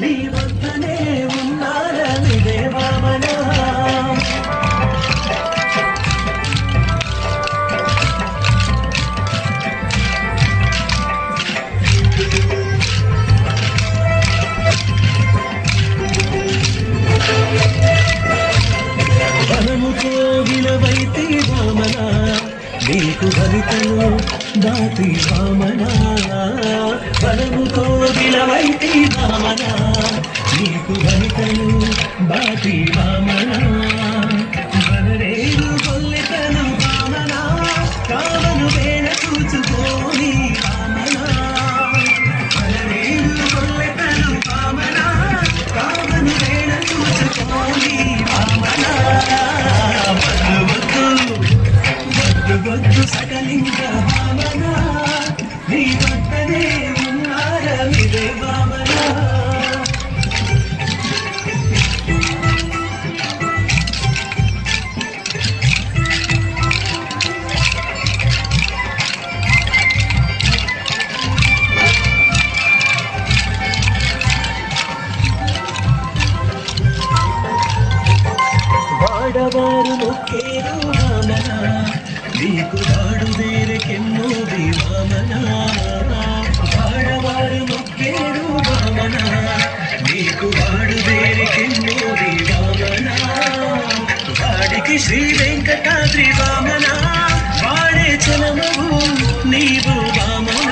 నీ వద్దనే ఉన్నారమిదే వామన బలముతో విలవైతే వామన నీకు భరితను దాటి వామన బలముతో విలవైతే వామన నీకు భరితను దాటి వామన బలరేరు గొల్లితను వామన కావను వేణ చూచుకోని వామన బలరేరు గొల్లితను వామన కావను వేణ చూచుకోని వామన వద్దు సకలింగ వామన నీ వద్దనే ఉన్నారమిదే వామన వాడవారు మొక్కేరు వామన నీకు వాడు వేరెకెన్నో వామన వాడవారు మొక్కేరు వామన నీకు వాడు వేరెకెన్నో వామన వాడికి శ్రీ వెంకటాద్రి వామన వాడే చలమవు నీవు వామన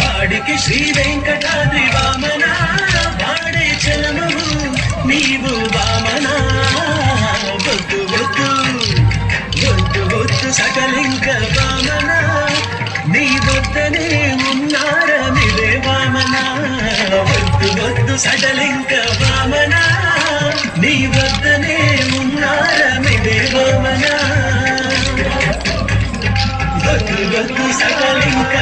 వాడికి శ్రీ వెంకటాద్రి వామన వాడే చలమవు నీవు వామన వద్దు వద్దు వద్దు వద్దు సకలింక వామన నీ వద్దనే ఉన్నారమిదే వామన వద్దు వద్దు సకలింక వామన నీ వద్దనే ఉన్నారమిదే వామన వద్దు వద్దు సకలింక